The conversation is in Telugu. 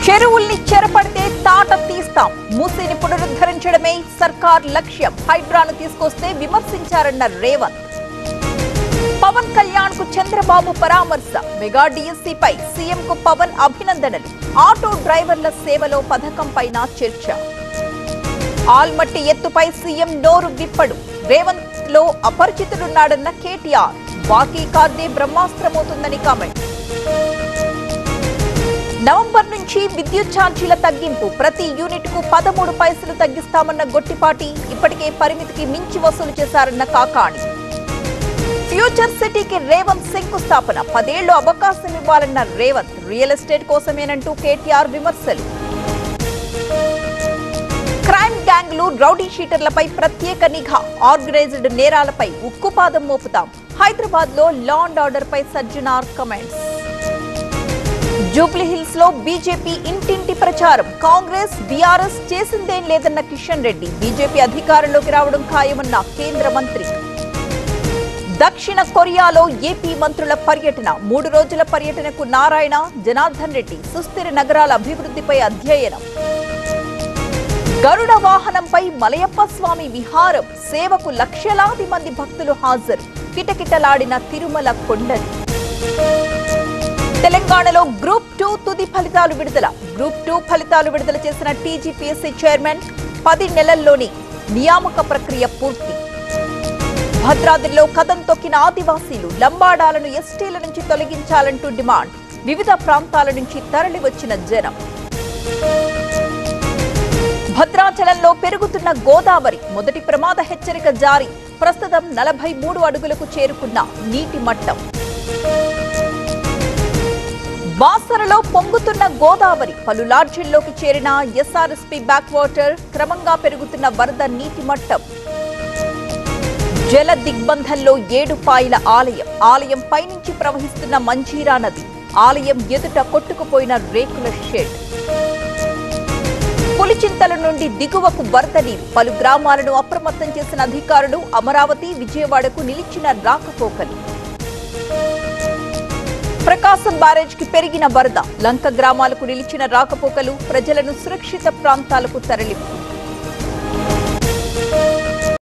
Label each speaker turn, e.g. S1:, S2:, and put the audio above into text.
S1: చెరువుల్ని చెరపడితే తాట తీస్తాం. మూసీని పునరుద్ధరించడమే సర్కార్ లక్ష్యం. హైడ్రాను తీసుకొస్తే విమర్శించారన్న రేవంత్. పవన్ కళ్యాణ్ కు చంద్రబాబు పరామర్శ. మెగా డిఎస్సీపై సీఎం కు పవన్ అభినందనలు. ఆటో డ్రైవర్ల సేవలో పథకం పైన చర్చ. ఆల్మట్టి ఎత్తుపై సీఎం నోరు విప్పడు. రేవంత్ లో అపరిచితుడున్నాడన్న కేటీఆర్. బాకీ కార్డే బ్రహ్మాస్త్రమవుతుందని కామెంట్. నవంబర్ నుంచి విద్యుత్ ఛార్జీల తగ్గింపు. ప్రతి యూనిట్ కు 13 పైసలు తగ్గిస్తామన్న గొట్టిపాటి. ఇప్పటికే పరిమితికి మించి వసూలు చేశారన్న కాకాణి. ఫ్యూచర్ సిటీకి రేవంత్ శంకుస్థాపన. 10 ఏళ్లు అవకాశం ఇవ్వాలన్న రేవంత్. రియల్ ఎస్టేట్ కోసమేనంటూ కేటీఆర్ విమర్శలు. క్రైమ్ గ్యాంగ్లు, రౌడీ షీటర్లపై ప్రత్యేక నిఘా. ఆర్గనైజ్డ్ నేరాలపై ఉక్కుపాదం మోపుతాం. హైదరాబాద్ లో law and order pi Sajjanar comments. Jubilee Hills లో బీజేపీ ఇంటింటి ప్రచారం. కాంగ్రెస్, బీఆర్ఎస్ చేసిందేం లేదన్న కిషన్ రెడ్డి. బీజేపీ అధికారంలోకి రావడం ఖాయమన్న కేంద్ర మంత్రి. దక్షిణ కొరియాలో ఏపీ మంత్రుల పర్యటన. 3 రోజుల పర్యటనకు నారాయణ, జనార్దన్ రెడ్డి. సుస్థిర నగరాల అభివృద్ధిపై అధ్యయనం. గరుడ వాహనంపై మలయప్ప స్వామి విహారం. సేవకు లక్షలాది మంది భక్తులు హాజరు. కిటకిటలాడిన తిరుమల కొండలు. తెలంగాణలో గ్రూప్ 2 తుది ఫలితాలు విడుదల. గ్రూప్ 2 ఫలితాలు విడుదల చేసిన టీజీపీఎస్సీ చైర్మన్. 10 నెలల్లోనే నియామక ప్రక్రియ పూర్తి. భద్రాద్రిలో కదం తొక్కిన ఆదివాసీలు. లంబాడాలను ఎస్టీల నుంచి తొలగించాలంటూ డిమాండ్. వివిధ ప్రాంతాల నుంచి తరలి వచ్చిన జనం. భద్రాచలంలో పెరుగుతున్న గోదావరి. మొదటి ప్రమాద హెచ్చరిక జారీ. ప్రస్తుతం 43 అడుగులకు చేరుకున్న నీటి మట్టం. బాసరలో పొంగుతున్న గోదావరి. పలు లాడ్జిల్లోకి చేరిన ఎస్ఆర్ఎస్పీ బ్యాక్ వాటర్. క్రమంగా పెరుగుతున్న వరద నీటి మట్టం. జల దిగ్బంధంలో 7 పాయల ఆలయం. ఆలయం పైనుంచి ప్రవహిస్తున్న మంజీరా నది. ఆలయం ఎదుట కొట్టుకుపోయిన రేకుల షెడ్. పులిచింతల నుండి దిగువకు వరద నీరు. పలు గ్రామాలను అప్రమత్తం చేసిన అధికారులు. అమరావతి, విజయవాడకు నిలిచిన రాకపోకలు. ప్రకాశం బ్యారేజ్ కి పెరిగిన వరద. లంక గ్రామాలకు నిలిచిన రాకపోకలు. ప్రజలను సురక్షిత ప్రాంతాలకు తరలింపు.